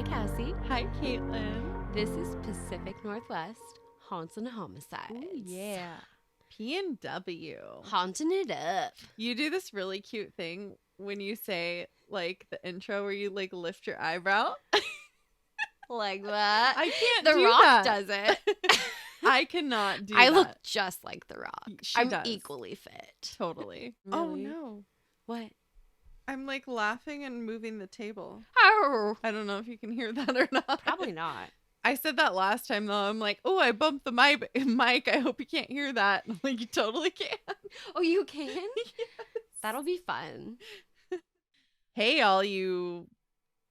Hi, Cassie. Hi, Caitlin. This is Pacific Northwest Haunts and Homicides. Ooh, yeah. PNW. Haunting it up. You do this really cute thing when you say, like, the intro where you, like, lift your eyebrow. Like that. I can't The do Rock that. does it. I cannot do I that. look just like The Rock. She I'm does. equally fit. Totally. Really? Oh, no. What? I'm, like, laughing and moving the table. Oh. I don't know if you can hear that or not. Probably not. I said that last time, though. I'm like, oh, I bumped the mic. I hope you can't hear that. I'm like, you totally can. Oh, you can? Yes. That'll be fun. Hey, all you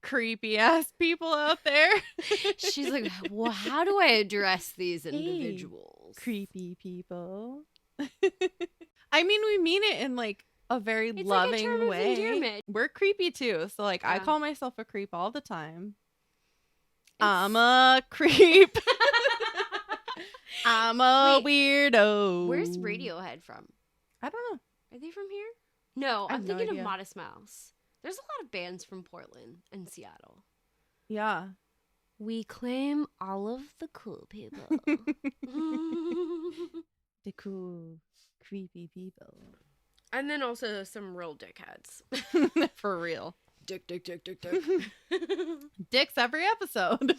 creepy ass people out there. She's like, well, how do I address these individuals? Creepy people. I mean, we mean it in like a very It's loving like a term way. of endearment. We're creepy too. So like I Yeah. call myself a creep all the time. I'm a creep. I'm a weirdo. Where's Radiohead from? I don't know. Are they from here? No, I I'm have no thinking idea. of Modest Mouse. There's a lot of bands from Portland and Seattle. Yeah. We claim all of the cool people. The cool, creepy people. And then also some real dickheads. For real. Dick. Dicks every episode.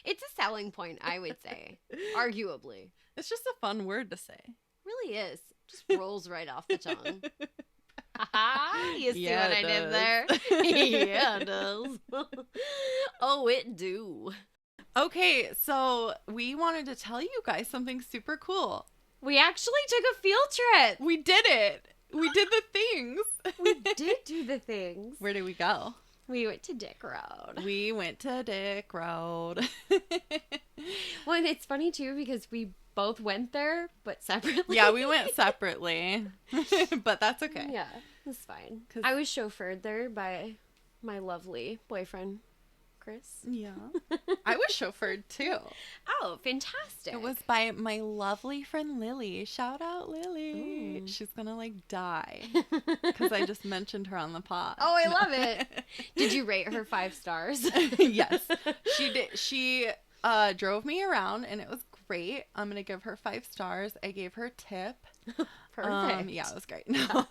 It's a selling point, I would say. Arguably. It's just a fun word to say. Really is. Just rolls right off the tongue. You see Yeah, what I it did does. there? Yeah, it does. Oh, it do. Okay, so we wanted to tell you guys something super cool. We actually took a field trip. We did it. We did the things. We did do the things. Where did we go? We went to Dick Road. We went to Dick Road. Well, and it's funny too because we both went there, but separately. Yeah, we went separately. But that's okay. Yeah, it's fine. 'Cause- I was chauffeured there by my lovely boyfriend, Chris. Yeah. I was chauffeured too. Oh, fantastic. It was by my lovely friend Lily. Shout out Lily. Ooh. She's gonna like die because I just mentioned her on the pod. Oh, I love it. Did you rate her 5 stars? Yes, she did. She drove me around and it was great. I'm gonna give her 5 stars. I gave her a tip. Perfect. Yeah, it was great. No.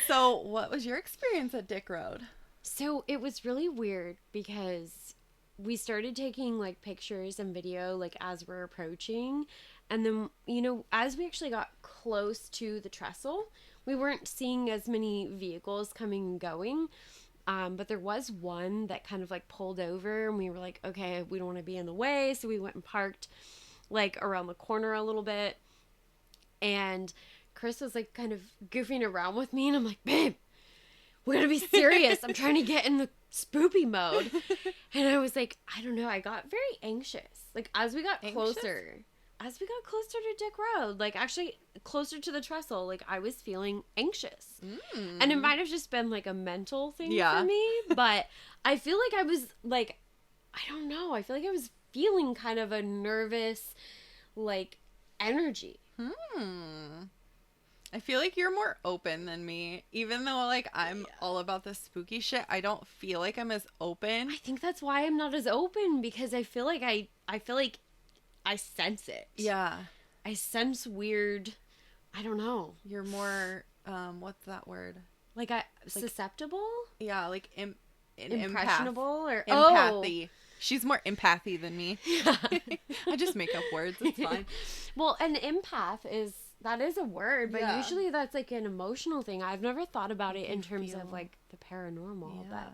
So, what was your experience at Dick Road? So it was really weird because we started taking like pictures and video like as we're approaching, and then as we actually got close to the trestle, we weren't seeing as many vehicles coming and going, but there was one that kind of like pulled over and we were like, okay, we don't want to be in the way, so we went and parked like around the corner a little bit, and Chris was like kind of goofing around with me and I'm like, babe, we're gonna be serious. I'm trying to get in the spoopy mode. And I was like, I don't know. I got very anxious. Like as we got closer to Dick Road, like actually closer to the trestle, like I was feeling anxious. And it might have just been like a mental thing for me. But I feel like I was like, I don't know. I feel like I was feeling kind of a nervous, like, energy. I feel like you're more open than me. Even though, like, I'm all about the spooky shit, I don't feel like I'm as open. I think that's why I'm not as open, because I feel like I sense it. Yeah. I sense weird, I don't know. You're more, what's that word? Like, susceptible? Yeah, like, Impressionable? Or empathy. She's more empathy than me. Yeah. I just make up words. It's fine. Well, an empath that is a word, but Yeah. usually that's like an emotional thing. I've never thought about it in terms feel- of like the paranormal. Yeah. But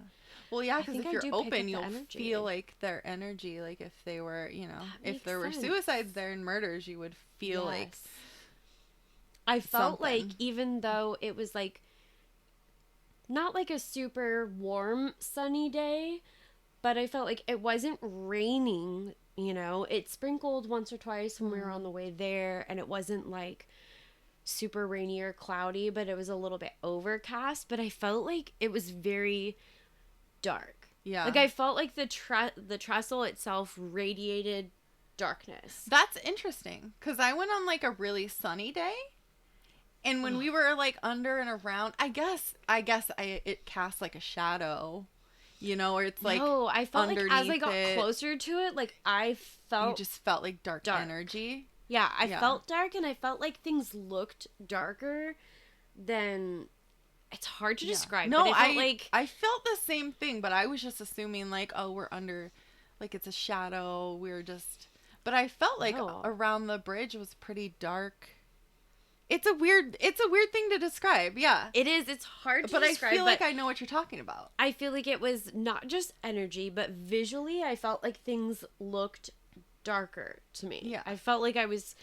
Well, yeah, I because think if I you're do pick up open, the you'll energy. feel like their energy. Like if they were, if makes there were sense. suicides there and murders, you would feel like Yes. I felt like something. even though it was like not like a super warm sunny day, but I felt like it wasn't raining, it sprinkled once or twice when we were on the way there, and it wasn't like super rainy or cloudy, but it was a little bit overcast, but I felt like it was very dark. Yeah. Like I felt like the trestle itself radiated darkness. That's interesting because I went on like a really sunny day, and when we were like under and around, I guess it cast like a shadow, You know, where it's like no, I felt like as I got it, closer to it, like I felt you just felt like dark. Energy. Yeah, I felt dark, and I felt like things looked darker than. It's hard to describe. No, but I felt the same thing, but I was just assuming like, oh, we're under, like it's a shadow. We're just, but I felt like around the bridge was pretty dark. It's a weird thing to describe. Yeah, it is. It's hard to describe. I feel like I know what you're talking about. I feel like it was not just energy, but visually, I felt like things looked darker to me. Yeah, I felt like I was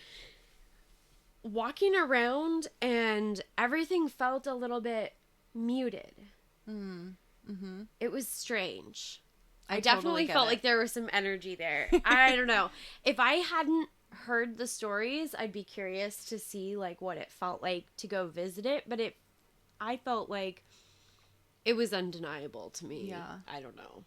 walking around and everything felt a little bit muted. Mm-hmm. It was strange. I definitely felt like there was some energy there. I don't know. If I hadn't heard the stories, I'd be curious to see like what it felt like to go visit it, but I felt like it was undeniable to me. Yeah. I don't know.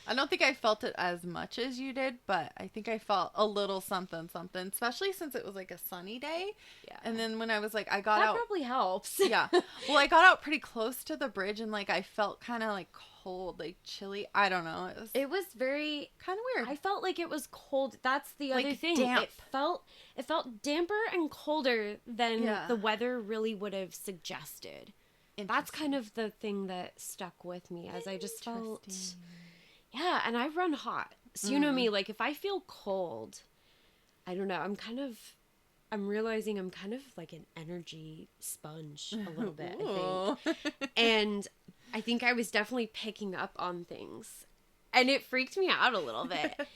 I don't think I felt it as much as you did, but I think I felt a little something, especially since it was like a sunny day. Yeah. And then when I was like, I got out. That probably helps. Yeah. Well, I got out pretty close to the bridge and like I felt kind of like cold, like chilly. I don't know. It was very kind of weird. I felt like it was cold. That's the like other thing. Damp. It felt damper and colder than the weather really would have suggested. That's kind of the thing that stuck with me, as I just felt. Yeah, and I run hot. So you know me, like if I feel cold, I don't know, I'm realizing I'm kind of like an energy sponge a little bit, I think. And I think I was definitely picking up on things. And it freaked me out a little bit.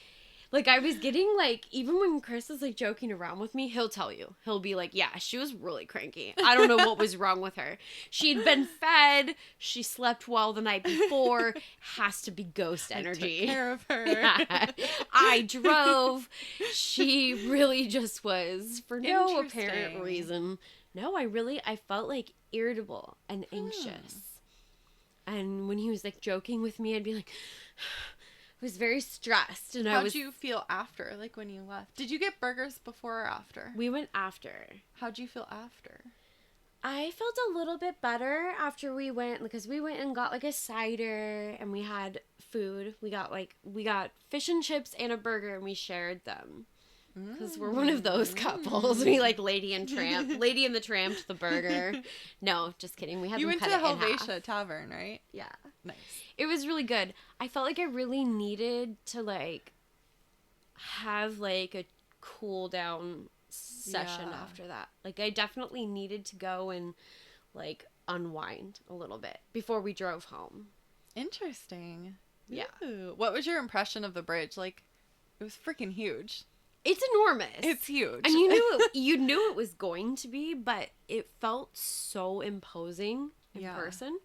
Like I was getting like, even when Chris is like joking around with me, he'll tell you. He'll be like, yeah, she was really cranky. I don't know what was wrong with her. She'd been fed. She slept well the night before. Has to be ghost energy. I took care of her. Yeah. I drove. She really just was, for no apparent reason. No, I felt like irritable and anxious. And when he was like joking with me, I'd be like... I was very stressed, and How'd you feel after, like when you left? Did you get burgers before or after? We went after. How'd you feel after? I felt a little bit better after we went, because we went and got like a cider, and we had food. We got fish and chips and a burger, and we shared them. Because we're one of those couples. We like Lady and the Tramp, the burger. No, just kidding. We had them cut it in half. You went to Helvetia Tavern, right? Yeah. Nice. It was really good. I felt like I really needed to like have like a cool down session after that. Like I definitely needed to go and like unwind a little bit before we drove home. Interesting. Yeah. Ooh. What was your impression of the bridge? Like, it was freaking huge. It's enormous. It's huge. And you knew it was going to be, but it felt so imposing in person.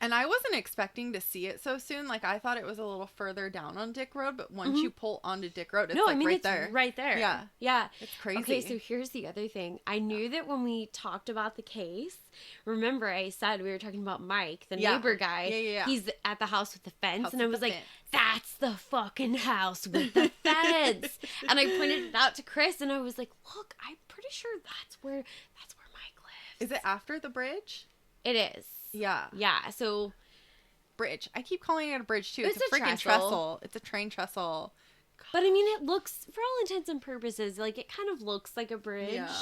And I wasn't expecting to see it so soon. Like, I thought it was a little further down on Dick Road, but once you pull onto Dick Road, it's right there. Right there. Yeah. Yeah. It's crazy. Okay, so here's the other thing. I knew that when we talked about the case, remember I said we were talking about Mike, the neighbor guy. Yeah. He's at the house with the fence. And I was like, that's the fucking house with the fence. And I pointed it out to Chris, and I was like, look, I'm pretty sure that's where Mike lives. Is it after the bridge? It is. Yeah. Yeah, so... Bridge. I keep calling it a bridge, too. It's a freaking trestle. It's a train trestle. God. But, I mean, it looks, for all intents and purposes, like, it kind of looks like a bridge. Yeah.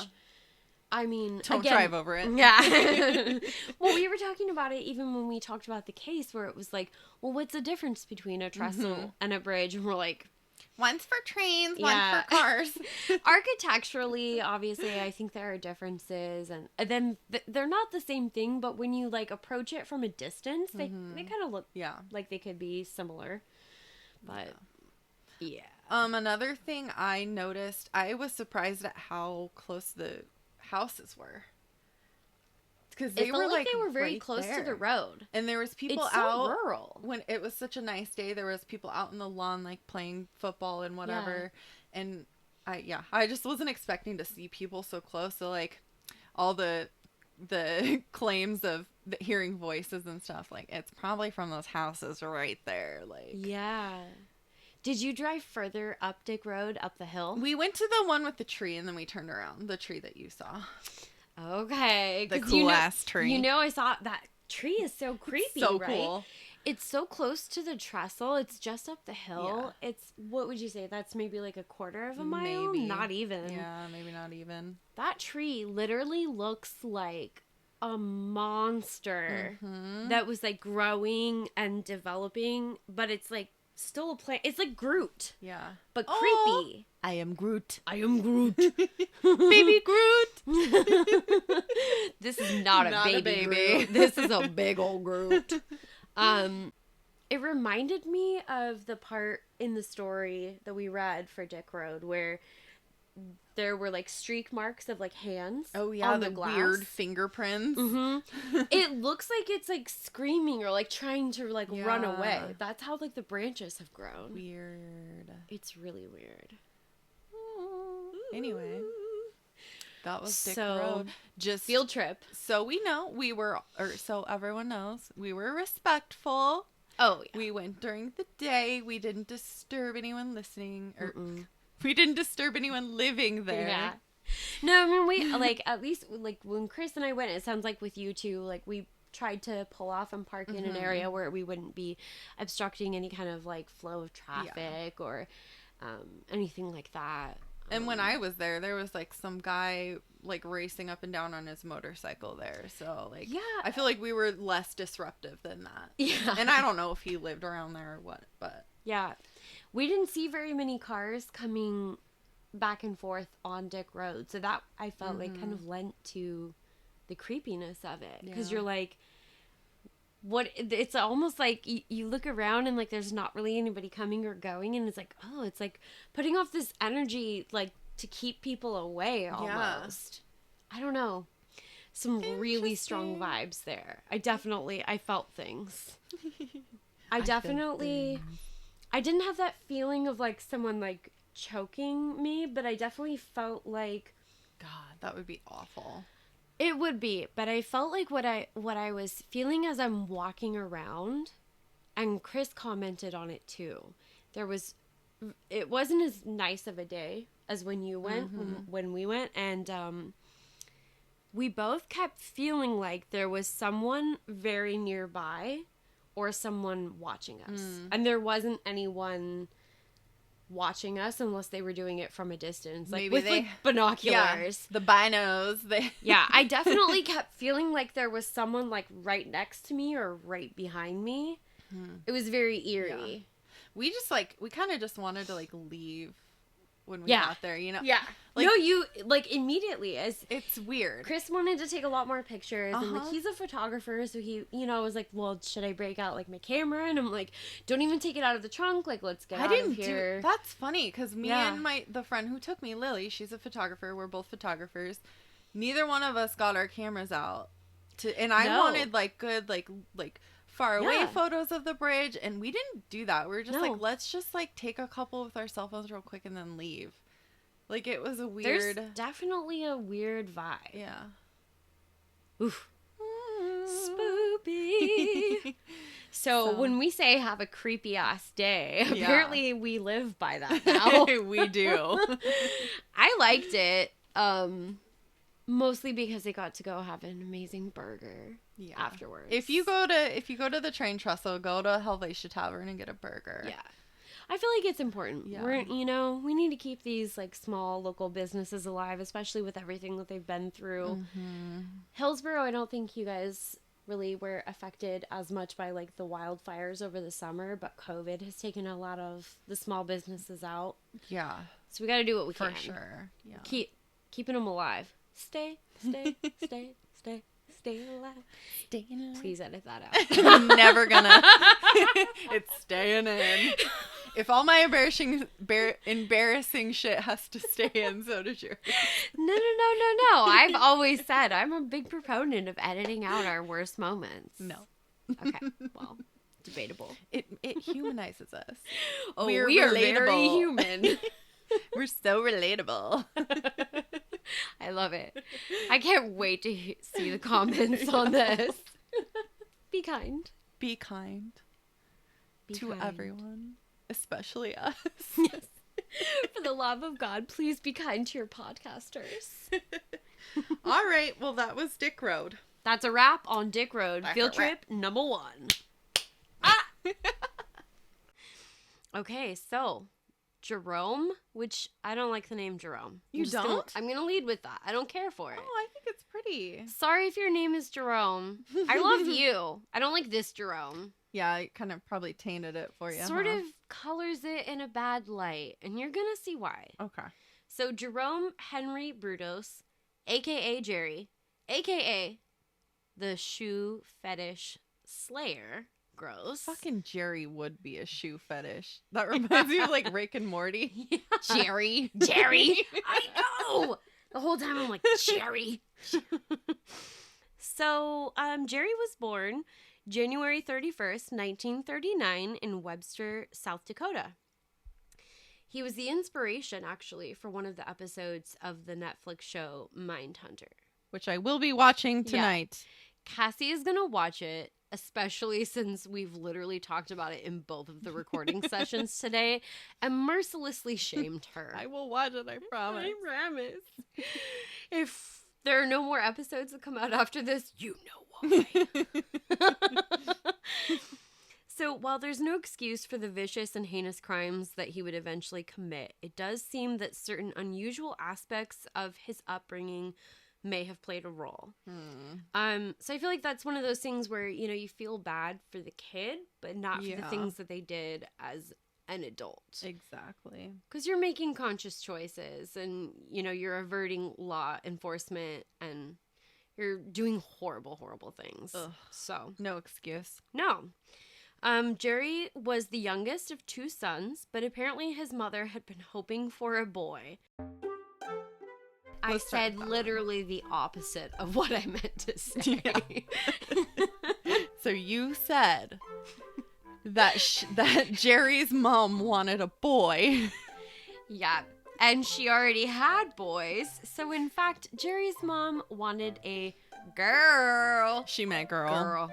I mean, Don't drive over it. Yeah. Well, we were talking about it even when we talked about the case, where it was like, well, what's the difference between a trestle and a bridge? And we're like... One's for trains, one for cars. Architecturally, obviously, I think there are differences, and then they're not the same thing, but when you like approach it from a distance, they kind of look like they could be similar. But yeah. Another thing I noticed, I was surprised at how close the houses were. Because they were like they were very close to the road, and there was people out. So rural. When it was such a nice day, there was people out in the lawn like playing football and whatever. Yeah. And I just wasn't expecting to see people so close. So like all the claims of hearing voices and stuff, like it's probably from those houses right there. Like Did you drive further up Dick Road, up the hill? We went to the one with the tree, and then we turned around. The tree that you saw. Okay. The cool ass tree. You know, I saw that tree is so creepy, so right? Cool. It's so close to the trestle. It's just up the hill. Yeah. It's, what would you say? That's maybe like a quarter of a mile? Maybe. Not even. Yeah, maybe not even. That tree literally looks like a monster that was like growing and developing, but it's like still a plant. It's like Groot. Yeah. But creepy. I am Groot. I am Groot. Baby Groot. This is not a baby Groot. This is a big old Groot. It reminded me of the part in the story that we read for Dick Road where there were like streak marks of like hands. Oh yeah, on the glass. weird fingerprints. It looks like it's like screaming or like trying to like run away. That's how like the branches have grown. Weird. It's really weird. Anyway, that was Dick So, Road. Just field trip. so we know so everyone knows we were respectful. Oh yeah. We went during the day. We didn't disturb anyone listening or we didn't disturb anyone living there. Yeah. No, I mean, we, like, at least, like, when Chris and I went, it sounds like with you two, like, we tried to pull off and park in an area where we wouldn't be obstructing any kind of, like, flow of traffic or anything like that. And when I was there was, like, some guy, like, racing up and down on his motorcycle there. So, like, I feel like we were less disruptive than that. Yeah. And I don't know if he lived around there or what, but. Yeah. We didn't see very many cars coming back and forth on Dick Road. So that, I felt like, kind of lent to the creepiness of it. Because you're like, what, it's almost like you look around and, like, there's not really anybody coming or going. And it's like, oh, it's like putting off this energy, like, to keep people away almost. Yeah. I don't know. Some really strong vibes there. I felt things. I didn't have that feeling of, like, someone, like, choking me, but I definitely felt like... God, that would be awful. It would be, but I felt like what I was feeling as I'm walking around, and Chris commented on it, too. It wasn't as nice of a day as when you went, when we went, and we both kept feeling like there was someone very nearby or someone watching us. And there wasn't anyone watching us unless they were doing it from a distance. Like, with like binoculars. Yeah, the binos. Yeah, I definitely kept feeling like there was someone like right next to me or right behind me. It was very eerie. Yeah. We kind of just wanted to, like, leave when we got there, you know? Yeah. Like, no, you, like, immediately, as it's weird. Chris wanted to take a lot more pictures, and, like, he's a photographer, so he, you know, was like, well, should I break out, like, my camera? And I'm like, don't even take it out of the trunk, like, let's get out of here. That's funny, because me and the friend who took me, Lily, she's a photographer, we're both photographers, neither one of us got our cameras out, and I wanted, like, good, like, far away photos of the bridge, and we didn't do that. We were just like, let's just, like, take a couple with our cell phones real quick and then leave. Like, it was a weird... There's definitely a weird vibe. Yeah. Oof. Spoopy. So when we say have a creepy ass day, apparently we live by that now. We do. I liked it. Mostly because I got to go have an amazing burger afterwards. If you go to the train trestle, go to Helvetia Tavern and get a burger. Yeah. I feel like it's important. Yeah. We need to keep these, like, small local businesses alive, especially with everything that they've been through. Hillsborough, I don't think you guys really were affected as much by, like, the wildfires over the summer, but COVID has taken a lot of the small businesses out. Yeah. So we got to do what we can. For sure. Yeah. Keeping them alive. Stay alive. Staying alive. Please edit that out. I'm never gonna. It's staying in. If all my embarrassing shit has to stay in, so does yours. No. I've always said I'm a big proponent of editing out our worst moments. No. Okay. Well, debatable. It humanizes us. Oh, we are very human. We're so relatable. I love it. I can't wait to see the comments on this. Be kind. Be kind. To everyone. Especially us. Yes. For the love of God, please be kind to your podcasters. All right. Well, that was Dick Road. That's a wrap on Dick Road. Field trip number 1. Okay, so Jerome, which I don't like the name Jerome. You don't? I'm going to lead with that. I don't care for it. Oh, I think it's pretty. Sorry if your name is Jerome. I love you. I don't like this Jerome. Yeah, I kind of probably tainted it for you. Sort of colors it in a bad light, and you're going to see why. Okay. So Jerome Henry Brudos, a.k.a. Jerry, a.k.a. the shoe fetish slayer. Gross. Fucking Jerry would be a shoe fetish. That reminds me of like Rick and Morty. Yeah. Jerry. Jerry. I know. The whole time I'm like, Jerry. So, Jerry was born January 31st, 1939 in Webster, South Dakota. He was the inspiration, actually, for one of the episodes of the Netflix show Mindhunter, which I will be watching tonight. Yeah. Cassie is going to watch it, especially since we've literally talked about it in both of the recording sessions today and mercilessly shamed her. I will watch it, I promise. I promise. If there are no more episodes that come out after this, you know why. So while there's no excuse for the vicious and heinous crimes that he would eventually commit, it does seem that certain unusual aspects of his upbringing may have played a role. So I feel like that's one of those things where, you know, you feel bad for the kid, but not for the things that they did as an adult. Exactly. Because you're making conscious choices and, you know, you're averting law enforcement and you're doing horrible, horrible things. Ugh. So. No excuse. No. Jerry was the youngest of two sons, but apparently his mother had been hoping for a boy. I said literally the opposite of what I meant to say. Yeah. So you said that Jerry's mom wanted a boy. Yeah, and she already had boys. So in fact, Jerry's mom wanted a girl. She meant girl. Girl.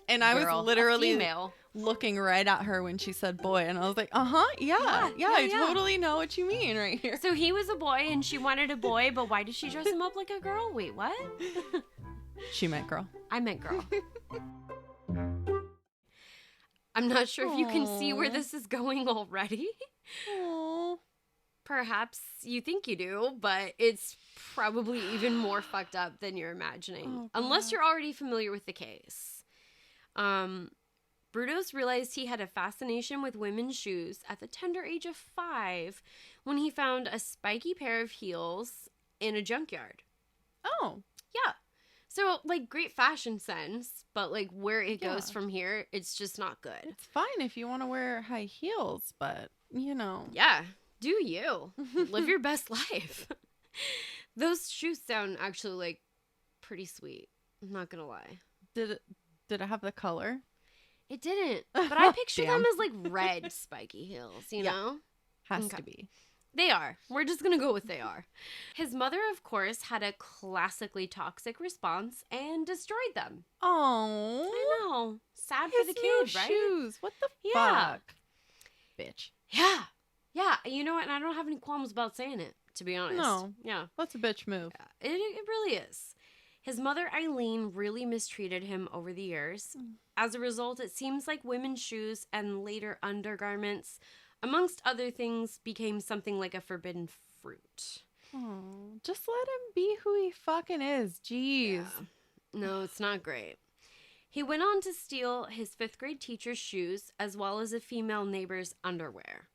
And I was literally female. Looking right at her when she said boy, and I was like, yeah, I totally know what you mean right here. So he was a boy and she wanted a boy, but why did she dress him up like a girl? Wait, what? She meant girl. I meant girl. I'm not sure if you can see where this is going already. Aww. Perhaps you think you do, but it's probably even more fucked up than you're imagining. Unless you're already familiar with the case. Brudos realized he had a fascination with women's shoes at the tender age of 5 when he found a spiky pair of heels in a junkyard. Oh. Yeah. So, like, great fashion sense, but, like, where it goes from here, it's just not good. It's fine if you want to wear high heels, but, you know. Yeah. Do you. Live your best life. Those shoes sound actually, like, pretty sweet. I'm not gonna lie. Did it have the color? It didn't. But I picture them as, like, red spiky heels, you know? Has to be. They are. We're just going to go with they are. His mother, of course, had a classically toxic response and destroyed them. Oh. I know. Sad for the kid, right? Shoes. What the fuck? Bitch. Yeah. Yeah. You know what? And I don't have any qualms about saying it, to be honest. No. Yeah. That's a bitch move. Yeah, it really is. His mother, Eileen, really mistreated him over the years. As a result, it seems like women's shoes and later undergarments, amongst other things, became something like a forbidden fruit. Oh, just let him be who he fucking is. Jeez. Yeah. No, it's not great. He went on to steal his 5th grade teacher's shoes as well as a female neighbor's underwear.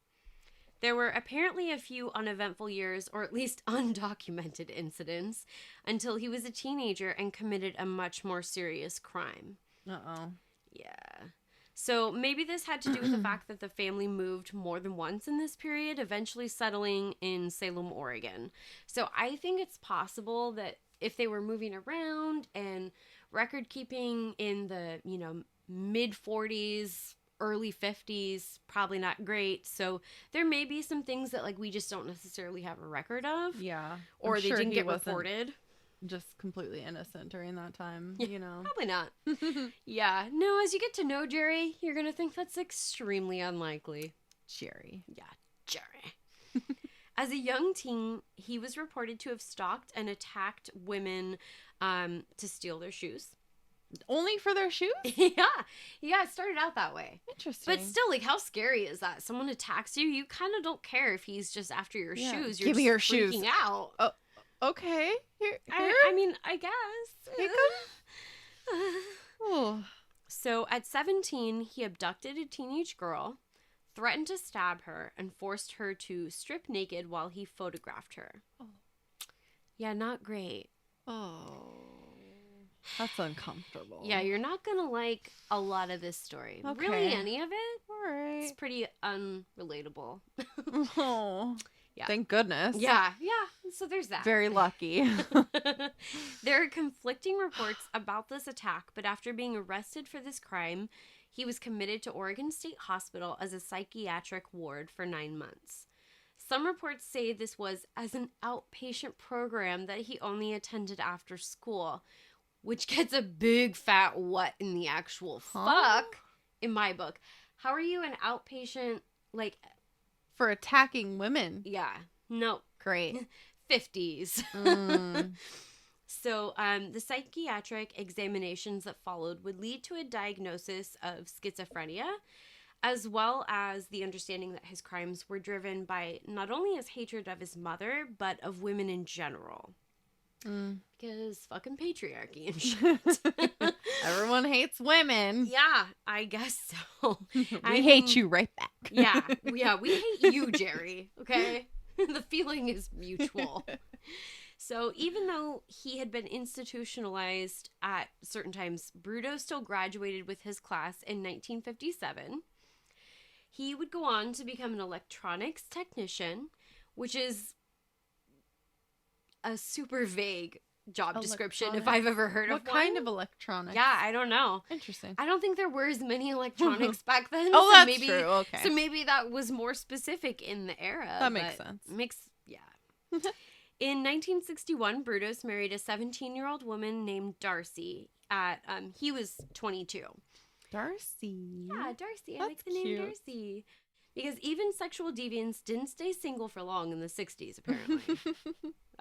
There were apparently a few uneventful years, or at least undocumented incidents, until he was a teenager and committed a much more serious crime. Uh-oh. Yeah. So maybe this had to do with the fact that the family moved more than once in this period, eventually settling in Salem, Oregon. So I think it's possible that if they were moving around and record keeping in the, you know, mid 40s, early 50s, probably not great. So there may be some things that, like, we just don't necessarily have a record of. Yeah. Or they didn't get reported. Just completely innocent during that time, you know. Probably not. Yeah. No, as you get to know Jerry, you're going to think that's extremely unlikely. Jerry. Yeah, Jerry. As a young teen, he was reported to have stalked and attacked women to steal their shoes. Only for their shoes? Yeah. It started out that way. Interesting. But still, like, how scary is that? Someone attacks you, you kind of don't care if he's just after your shoes. You're Give me your freaking shoes. out. Oh, okay. Here. I mean, I guess. Here come. So at 17, he abducted a teenage girl, threatened to stab her, and forced her to strip naked while he photographed her. Oh. Yeah, not great. Oh. That's uncomfortable. Yeah, you're not going to like a lot of this story. Okay. Really, any of it? All right. It's pretty unrelatable. Oh. Yeah. Thank goodness. Yeah. So there's that. Very lucky. There are conflicting reports about this attack, but after being arrested for this crime, he was committed to Oregon State Hospital as a psychiatric ward for 9 months. Some reports say this was as an outpatient program that he only attended after school, which gets a big fat what in the actual fuck in my book. How are you an outpatient, like... For attacking women? Yeah. No. Great. 50s. So the psychiatric examinations that followed would lead to a diagnosis of schizophrenia, as well as the understanding that his crimes were driven by not only his hatred of his mother, but of women in general. Because fucking patriarchy and shit. Everyone hates women. Yeah, I guess so. We hate you right back. Yeah, we hate you, Jerry. Okay? The feeling is mutual. So even though he had been institutionalized at certain times, Brudos still graduated with his class in 1957. He would go on to become an electronics technician, which is a super vague job description if I've ever heard of one. What kind of electronics? Yeah, I don't know. Interesting. I don't think there were as many electronics back then. Oh, that's true. Okay. So maybe that was more specific in the era. That makes sense. In 1961, Brudos married a 17-year-old woman named Darcy. He was 22. Darcy. Yeah, Darcy. I That's like the name cute. Darcy. Because even sexual deviants didn't stay single for long in the 60s, apparently.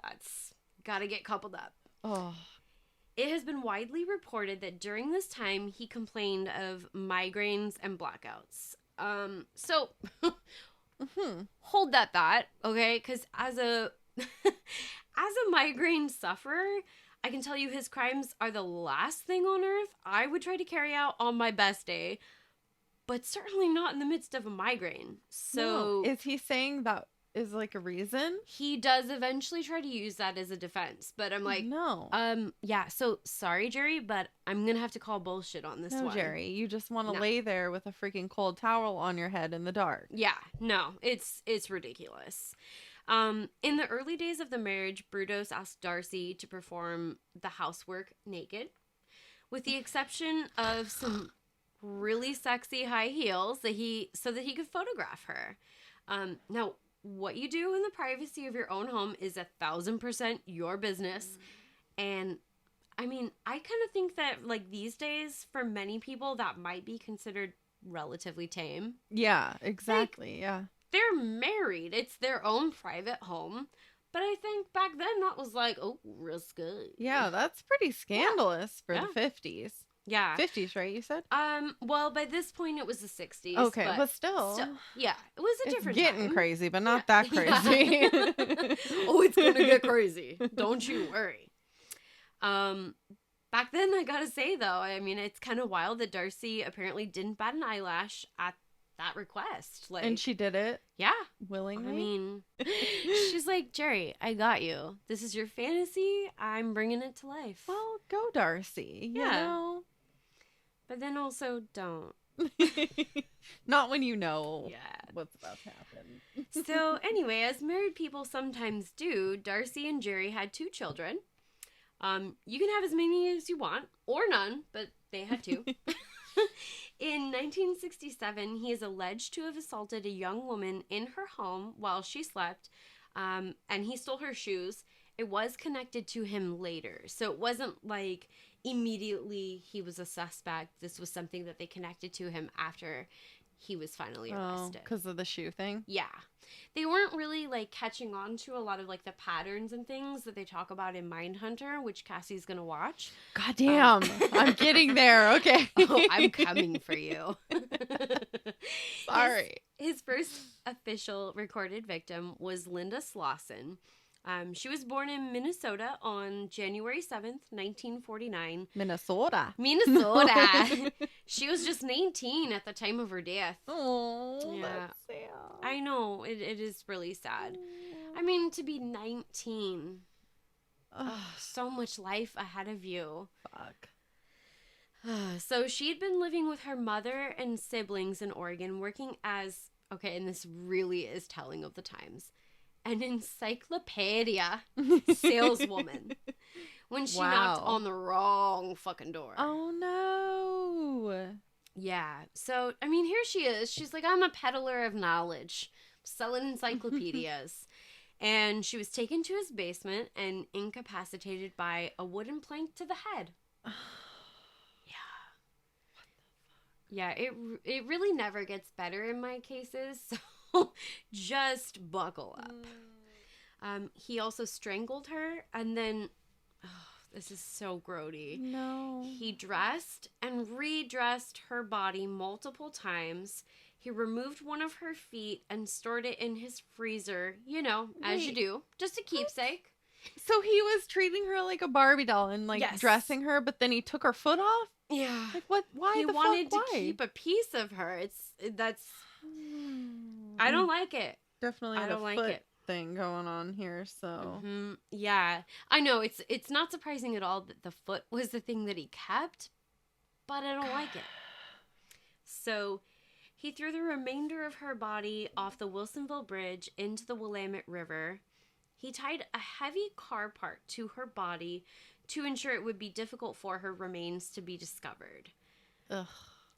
That's gotta get coupled up. Oh. It has been widely reported that during this time, he complained of migraines and blackouts. So, hold that thought, okay? Because as a migraine sufferer, I can tell you his crimes are the last thing on earth I would try to carry out on my best day, but certainly not in the midst of a migraine. So, is he saying that is like a reason? He does eventually try to use that as a defense, but I'm like, no. Yeah, so sorry, Jerry, but I'm gonna have to call bullshit on this one. Jerry, you just want to lay there with a freaking cold towel on your head in the dark. Yeah, no, it's ridiculous. In the early days of the marriage, Brudos asked Darcy to perform the housework naked, with the exception of some really sexy high heels so that he could photograph her. Now, what you do in the privacy of your own home is 1,000% your business. And I mean, I kind of think that like these days, for many people, that might be considered relatively tame. Yeah, exactly. Like, yeah. They're married. It's their own private home. But I think back then that was like, oh, risky. Yeah, that's pretty scandalous for the 50s. Yeah. 50s, right, you said? Well, by this point it was the 60s. Okay, but still. Yeah, it was a different getting time. Crazy, but not that crazy. Oh, it's going to get crazy. Don't you worry. Back then, I gotta say, though, I mean, it's kind of wild that Darcy apparently didn't bat an eyelash at that request. Like, and she did it? Yeah. Willingly? I mean, she's like, Jerry, I got you. This is your fantasy. I'm bringing it to life. Well, go Darcy. You know? But then also don't. Not when you know what's about to happen. So anyway, as married people sometimes do, Darcy and Jerry had 2 children. You can have as many as you want, or none, but they had 2. In 1967, he is alleged to have assaulted a young woman in her home while she slept, and he stole her shoes. It was connected to him later, so it wasn't like immediately he was a suspect. This was something that they connected to him after he was finally arrested. Because of the shoe thing? Yeah. They weren't really, like, catching on to a lot of, like, the patterns and things that they talk about in Mindhunter, which Cassie's gonna watch. God damn. I'm getting there. Okay. Oh, I'm coming for you. Sorry. His first official recorded victim was Linda Slauson. She was born in Minnesota on January 7th, 1949. Minnesota. She was just 19 at the time of her death. Oh, yeah. That's sad. I know. It is really sad. I mean, to be 19. So much life ahead of you. Fuck. So she had been living with her mother and siblings in Oregon, working as, okay, and this really is telling of the times, an encyclopedia saleswoman when she knocked on the wrong fucking door. Oh, no. Yeah. So, I mean, here she is. She's like, I'm a peddler of knowledge, selling encyclopedias. And she was taken to his basement and incapacitated by a wooden plank to the head. Yeah, it really never gets better in my cases, so just buckle up. He also strangled her, and then, this is so grody. No. He dressed and redressed her body multiple times. He removed one of her feet and stored it in his freezer, as you do, just a keepsake. So he was treating her like a Barbie doll and, like, dressing her, but then he took her foot off? Yeah. Like, what? Why he the wanted fuck? to keep a piece of her. I don't like it. Definitely had a foot thing going on here, so. Mm-hmm. Yeah. I know, it's not surprising at all that the foot was the thing that he kept, but I don't like it. So, he threw the remainder of her body off the Wilsonville Bridge into the Willamette River. He tied a heavy car part to her body to ensure it would be difficult for her remains to be discovered. Ugh.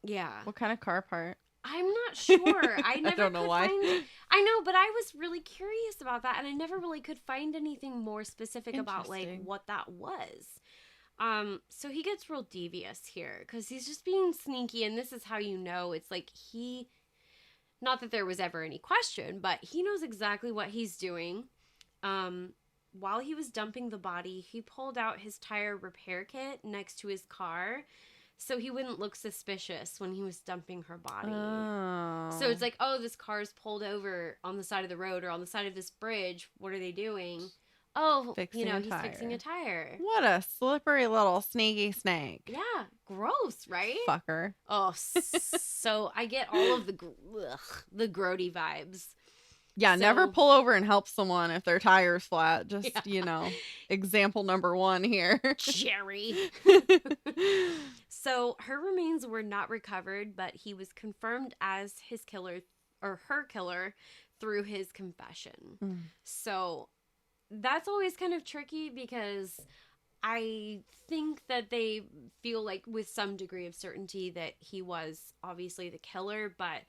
Yeah. What kind of car part? I'm not sure. I never don't know why. I know, but I was really curious about that, and I never really could find anything more specific about, like, what that was. So he gets real devious here, because he's just being sneaky, and this is how you know it's like not that there was ever any question, but he knows exactly what he's doing. While he was dumping the body, he pulled out his tire repair kit next to his car so he wouldn't look suspicious when he was dumping her body. Oh. So it's like, this car's pulled over on the side of the road or on the side of this bridge. What are they doing? Oh, he's fixing a tire. What a slippery little sneaky snake. Yeah, gross, right? Fucker. Oh, so I get all of the grody vibes. Yeah, never pull over and help someone if their tire's flat. Just, example number 1 here. Jerry. So her remains were not recovered, but he was confirmed as his killer, or her killer, through his confession. So that's always kind of tricky because I think that they feel like with some degree of certainty that he was obviously the killer, but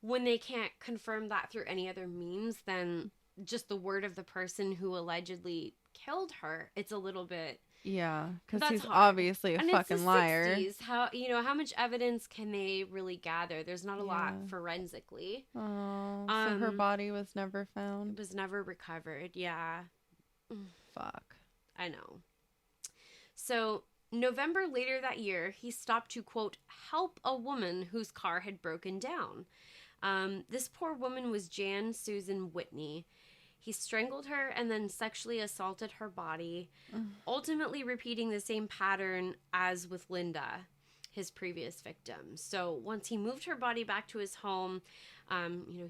when they can't confirm that through any other means than just the word of the person who allegedly killed her, it's a little bit... Yeah, because he's hard. Obviously a fucking it's the liar. 60s. How much evidence can they really gather? There's not a lot forensically. Oh, so her body was never found? It was never recovered, yeah. Fuck. I know. So, November later that year, he stopped to, quote, help a woman whose car had broken down. This poor woman was Jan Susan Whitney. He strangled her and then sexually assaulted her body, ultimately repeating the same pattern as with Linda, his previous victim. So once he moved her body back to his home,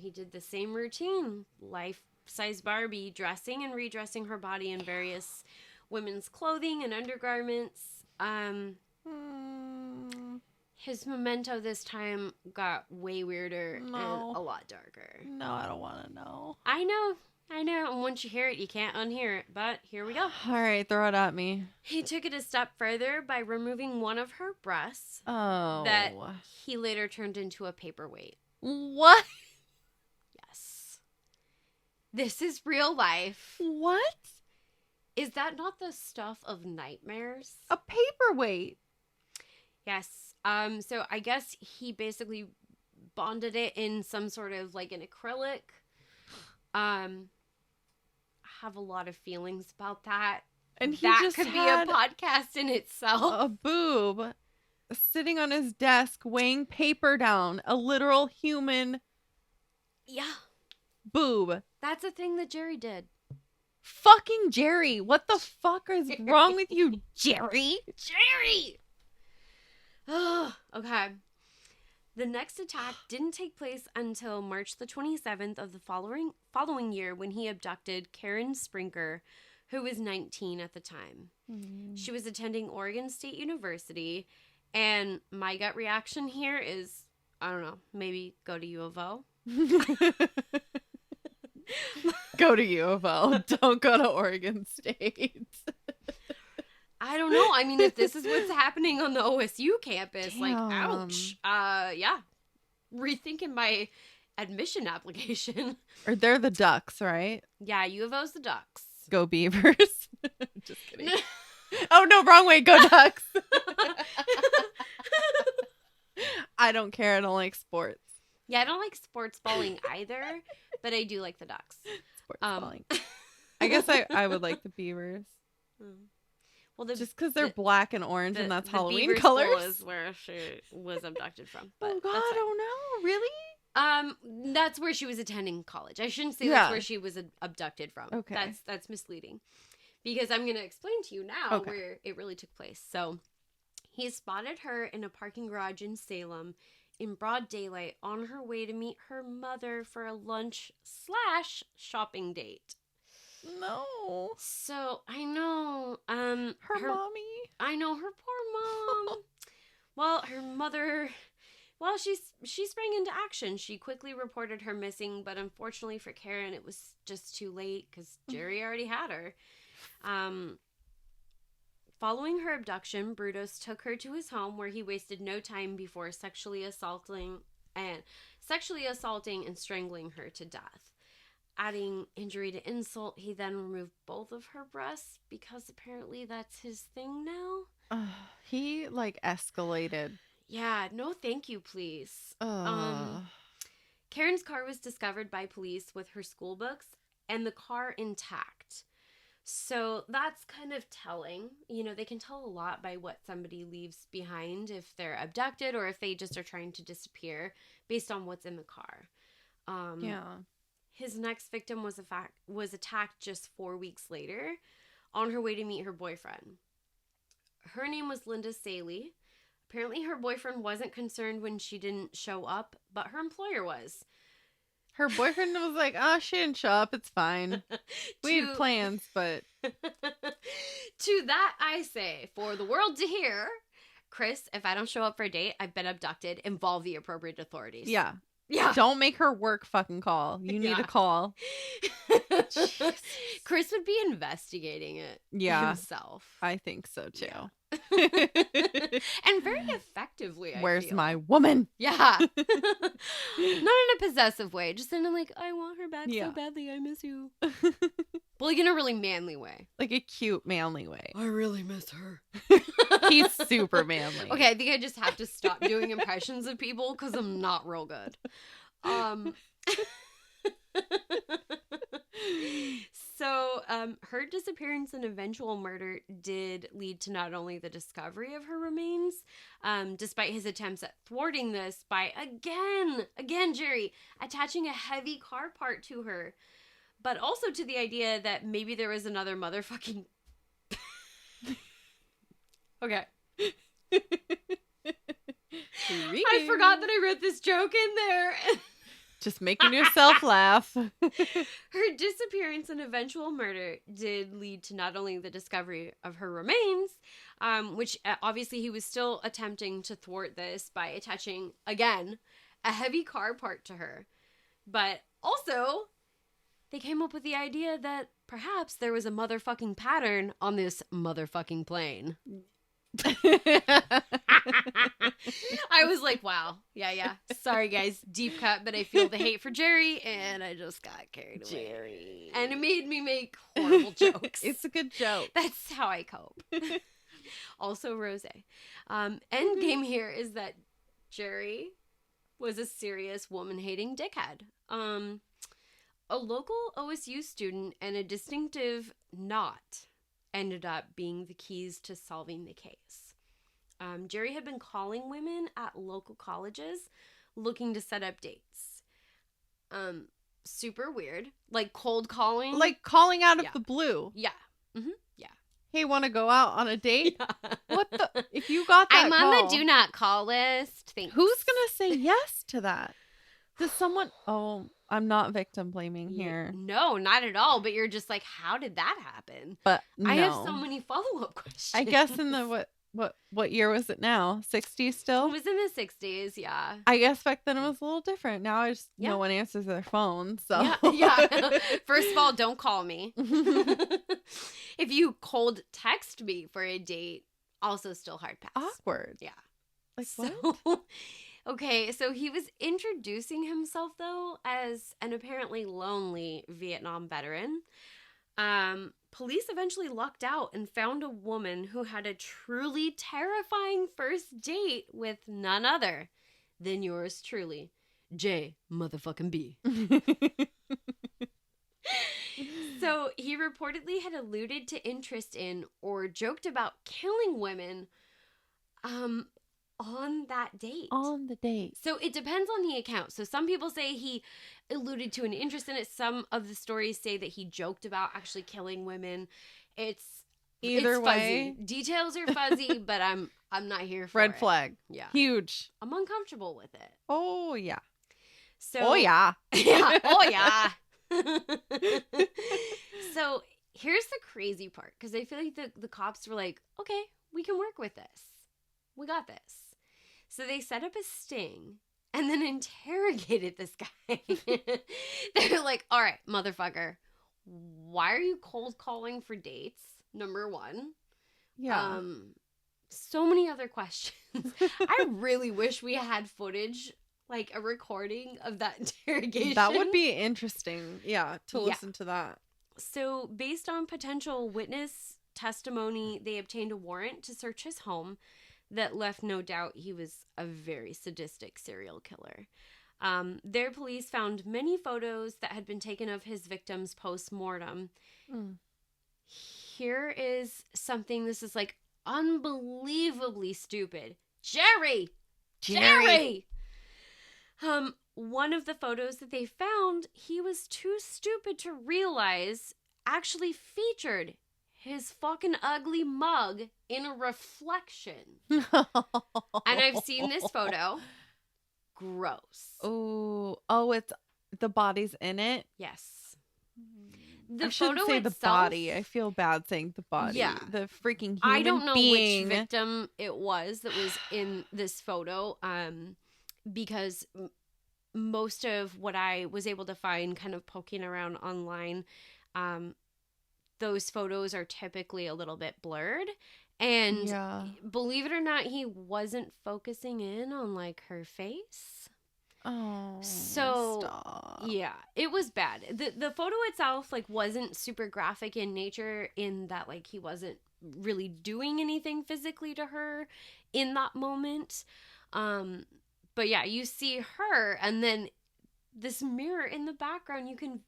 he did the same routine, life-size Barbie, dressing and redressing her body in various women's clothing and undergarments. His memento this time got way weirder and a lot darker. No, I don't want to know. I know. And once you hear it, you can't unhear it. But here we go. All right, throw it at me. He took it a step further by removing one of her breasts. Oh. That he later turned into a paperweight. What? Yes. This is real life. What? Is that not the stuff of nightmares? A paperweight. Yes. So I guess he basically bonded it in some sort of like an acrylic. I have a lot of feelings about that. And he that just could had be a podcast in itself. a boob sitting on his desk weighing paper down. A literal human boob. That's a thing that Jerry did. Fucking Jerry. What the fuck is wrong with you, Jerry? Jerry! Oh, okay. The next attack didn't take place until March the 27th of the following year when he abducted Karen Sprinker, who was 19 at the time. She was attending Oregon State University, and my gut reaction here is, I don't know, maybe go to U of O. Go to U of O. Don't go to Oregon State. I don't know. I mean, if this is what's happening on the OSU campus, Damn. like, ouch. Yeah. Rethinking my admission application. Or they're the Ducks, right? Yeah, U of O's the Ducks. Go Beavers. Just kidding. Oh, no, wrong way. Go Ducks. I don't care. I don't like sports. Yeah, I don't like sports balling either, but I do like the Ducks. Sports balling. I guess I would like the Beavers. Well, just because they're black and orange and that's Halloween Beaver colors. School is where she was abducted from. But oh God, I don't know. Really? That's where she was attending college. I shouldn't say that's where she was abducted from. Okay. That's misleading. Because I'm going to explain to you now where it really took place. So, he spotted her in a parking garage in Salem in broad daylight on her way to meet her mother for a lunch/shopping date. No. So, I know, her mommy. I know, her poor mom. Well, her mother, she sprang into action. She quickly reported her missing, but unfortunately for Karen, it was just too late because Jerry already had her. Following her abduction, Brudos took her to his home where he wasted no time before sexually assaulting and strangling her to death. Adding injury to insult, he then removed both of her breasts because apparently that's his thing now. He escalated. Yeah, no thank you, please. Karen's car was discovered by police with her school books and the car intact. So that's kind of telling. You know, they can tell a lot by what somebody leaves behind if they're abducted or if they just are trying to disappear based on what's in the car. His next victim was attacked just 4 weeks later on her way to meet her boyfriend. Her name was Linda Saley. Apparently her boyfriend wasn't concerned when she didn't show up, but her employer was. Her boyfriend was like, oh, she didn't show up. It's fine. We had plans, but... To that I say, for the world to hear, Chris, if I don't show up for a date, I've been abducted, involve the appropriate authorities. Yeah. Yeah. Don't make her work fucking call. You need a call. Chris would be investigating it himself. I think so too. Yeah. And very effectively, Where's feel. my woman? Yeah. Not in a possessive way. Just in a I want her back so badly. I miss you. Well, in a really manly way. Like a cute, manly way. I really miss her. He's super manly. Okay, I think I just have to stop doing impressions of people because I'm not real good. So, her disappearance and eventual murder did lead to not only the discovery of her remains, despite his attempts at thwarting this by, again, Jerry, attaching a heavy car part to her, but also to the idea that maybe there was another motherfucking... Okay. I forgot that I wrote this joke in there. Just making yourself laugh. Her disappearance and eventual murder did lead to not only the discovery of her remains, which obviously he was still attempting to thwart this by attaching, again, a heavy car part to her. But also, they came up with the idea that perhaps there was a motherfucking pattern on this motherfucking plane. I was like, wow. Yeah. Sorry, guys. Deep cut, but I feel the hate for Jerry, and I just got carried away. Jerry. And it made me make horrible jokes. It's a good joke. That's how I cope. Also, Rose. End game here is that Jerry was a serious woman-hating dickhead. A local OSU student and a distinctive knot ended up being the keys to solving the case. Jerry had been calling women at local colleges looking to set up dates. Super weird. Like cold calling. Like calling out of the blue. Yeah. Mm-hmm. Yeah. Hey, want to go out on a date? Yeah. What the? If you got that I'm on the do not call list. Thanks. Who's going to say yes to that? Does someone... Oh, I'm not victim blaming here. No, not at all. But you're just like, how did that happen? But no. I have so many follow-up questions. I guess in the... What year was it now? 60s still? It was in the 60s, yeah. I guess back then it was a little different. Now no one answers their phone, so. Yeah. First of all, don't call me. If you cold text me for a date, also still hard pass. Awkward. Yeah. Like so, what? Okay, so he was introducing himself, though, as an apparently lonely Vietnam veteran. Police eventually lucked out and found a woman who had a truly terrifying first date with none other than yours truly, J motherfucking B. So he reportedly had alluded to interest in or joked about killing women on that date. On the date. So it depends on the account. So some people say he alluded to an interest in it. Some of the stories say that he joked about actually killing women. It's Either way. fuzzy. Details are fuzzy, but I'm not here for Red it. flag. Yeah. Huge. I'm uncomfortable with it. Oh, yeah. So Oh, yeah. Yeah. Oh, yeah. So here's the crazy part, because I feel like the cops were like, okay, we can work with this. We got this. So they set up a sting and then interrogated this guy. They're like, all right, motherfucker, why are you cold calling for dates? Number one. Yeah. So many other questions. I really wish we had footage, like a recording of that interrogation. That would be interesting. Yeah, to listen to that. So based on potential witness testimony, they obtained a warrant to search his home that left no doubt he was a very sadistic serial killer. Their police found many photos that had been taken of his victims post-mortem. Here is something, this is like unbelievably stupid. Jerry! One of the photos that they found, he was too stupid to realize actually featured his fucking ugly mug in a reflection. And I've seen this photo. Gross. Oh, it's the body's in it? Yes. I shouldn't say the body. I feel bad saying the body. Yeah. The freaking human I don't know being. which victim it was that was in this photo, because most of what I was able to find kind of poking around online, those photos are typically a little bit blurred. And believe it or not, he wasn't focusing in on like her face. Oh, so stop. Yeah, it was bad. The photo itself like wasn't super graphic in nature, in that like he wasn't really doing anything physically to her in that moment. But yeah, you see her, and then this mirror in the background, you can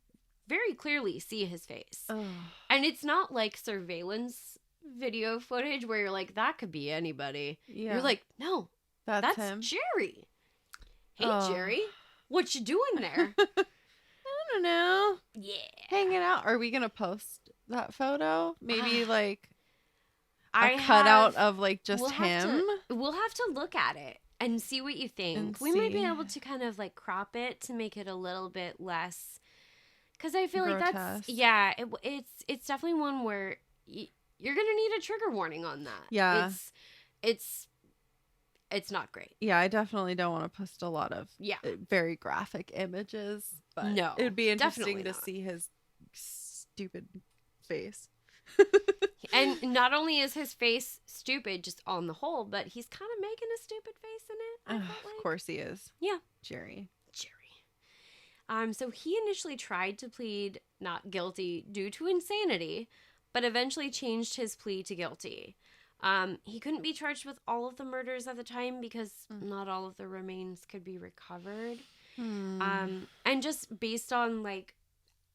very clearly see his face. Ugh. And it's not like surveillance video footage where you're like, that could be anybody. Yeah. You're like, no, that's him. Jerry. Hey, Jerry, what you doing there? I don't know. Yeah. Hanging out. Are we going to post that photo? Maybe like a cutout of like just him? We'll have to look at it and see what you think. We might be able to kind of like crop it to make it a little bit less, because I feel grotesque. Like that's, it's definitely one where you're going to need a trigger warning on that. Yeah. It's not great. Yeah, I definitely don't want to post a lot of very graphic images. But no, it would be interesting to see his stupid face. And not only is his face stupid just on the whole, but he's kind of making a stupid face in it. Of course he is. Yeah. Jerry. So he initially tried to plead not guilty due to insanity, but eventually changed his plea to guilty. He couldn't be charged with all of the murders at the time because not all of the remains could be recovered. And just based on like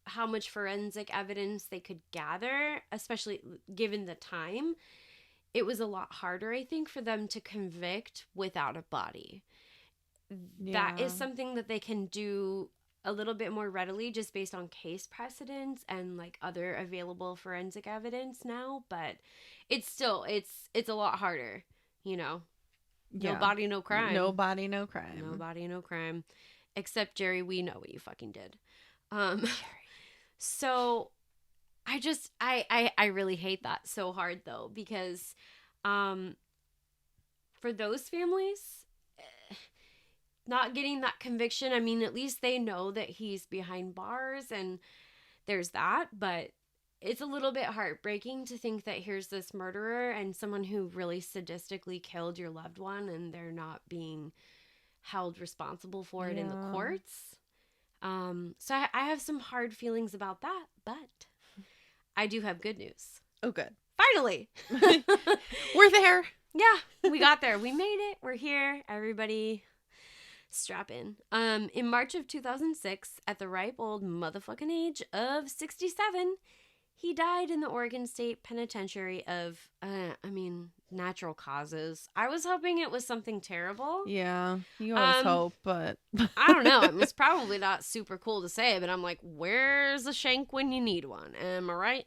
how much forensic evidence they could gather, especially given the time, it was a lot harder, I think, for them to convict without a body. That is something that they can do a little bit more readily just based on case precedents and like other available forensic evidence now, but it's still it's a lot harder, you know. No body, no crime. No body, no crime. No body, no crime. Except Jerry, we know what you fucking did. Jerry. So I just I really hate that so hard though, because for those families not getting that conviction, I mean, at least they know that he's behind bars and there's that, but it's a little bit heartbreaking to think that here's this murderer and someone who really sadistically killed your loved one and they're not being held responsible for it in the courts. So I have some hard feelings about that, but I do have good news. Oh, good. Finally. We're there. Yeah, we got there. We made it. We're here. Everybody strap in. In March of 2006, at the ripe old motherfucking age of 67, he died in the Oregon State Penitentiary of, natural causes. I was hoping it was something terrible. Yeah, you always hope, but... I don't know. It's probably not super cool to say, but I'm like, where's a shank when you need one? Am I right?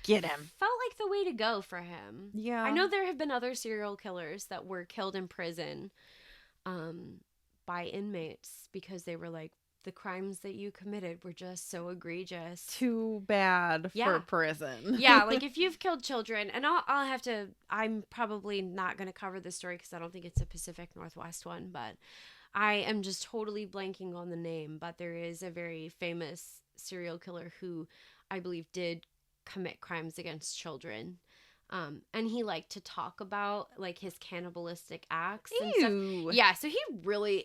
Get him. Felt like the way to go for him. Yeah. I know there have been other serial killers that were killed in prison by inmates because they were like, the crimes that you committed were just so egregious. Too bad for prison. Yeah, like if you've killed children, and I'll have to, I'm probably not going to cover this story because I don't think it's a Pacific Northwest one, but I am just totally blanking on the name, but there is a very famous serial killer who I believe did commit crimes against children. And he liked to talk about like his cannibalistic acts and stuff. Yeah, so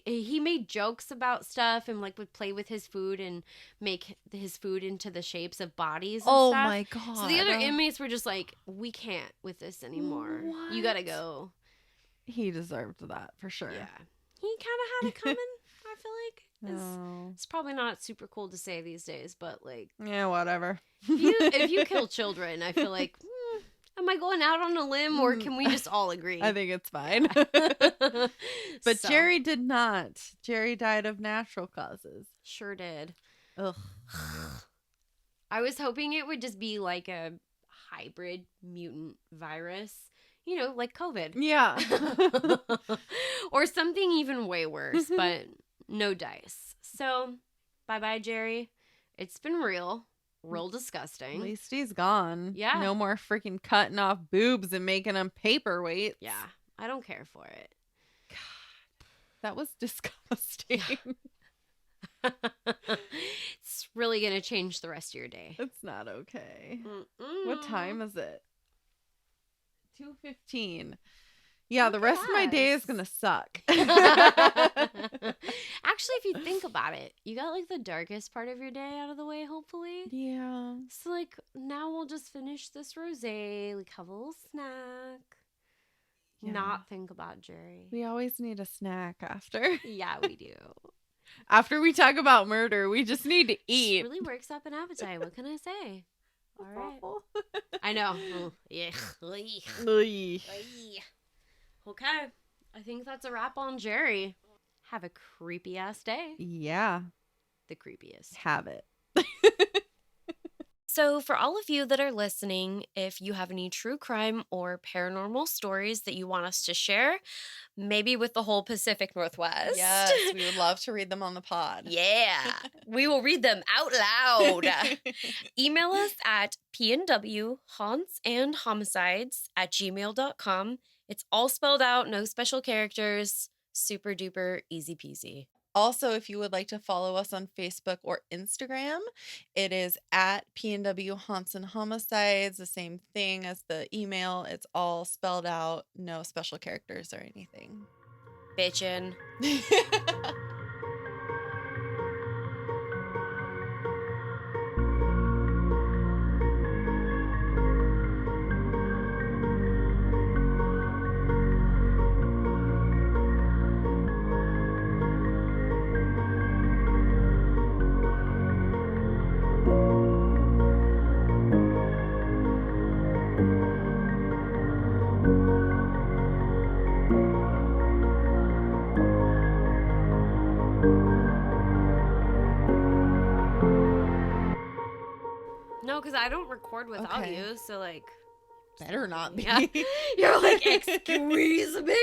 he made jokes about stuff and like would play with his food and make his food into the shapes of bodies and stuff. Oh my God. So the other inmates were just like, we can't with this anymore. What? You gotta go. He deserved that for sure. Yeah. He kind of had it coming, I feel like. It's probably not super cool to say these days, but like... Yeah, whatever. if you kill children, I feel like... Am I going out on a limb, or can we just all agree? I think it's fine. But so. Jerry did not. Jerry died of natural causes. Sure did. Ugh. I was hoping it would just be like a hybrid mutant virus. You know, like COVID. Yeah. Or something even way worse, but no dice. So, bye-bye, Jerry. It's been real disgusting. At least he's gone. Yeah. No more freaking cutting off boobs and making them paperweights. Yeah. I don't care for it. God. That was disgusting. It's really going to change the rest of your day. It's not okay. What time is it? 2:15. Yeah, the rest of my day is going to suck. Actually, if you think about it, you got like the darkest part of your day out of the way, hopefully. Yeah. So like now we'll just finish this rosé, like have a little snack. Yeah. Not think about Jerry. We always need a snack after. Yeah, we do. After we talk about murder, we just need to eat. It really works up an appetite. What can I say? All right. I know. Yeah. Okay. I think that's a wrap on Jerry. Have a creepy ass day. Yeah. The creepiest. Have it. So for all of you that are listening, if you have any true crime or paranormal stories that you want us to share, maybe with the whole Pacific Northwest. Yes, we would love to read them on the pod. Yeah, we will read them out loud. Email us at PNW Haunts and Homicides @gmail.com. It's all spelled out, no special characters, super duper easy peasy. Also, if you would like to follow us on Facebook or Instagram, it is at PNW Haunts and Homicides, the same thing as the email. It's all spelled out, no special characters or anything. Bitchin'. No, because I don't record without you, so, like... Better not be. Yeah. You're like, excuse me?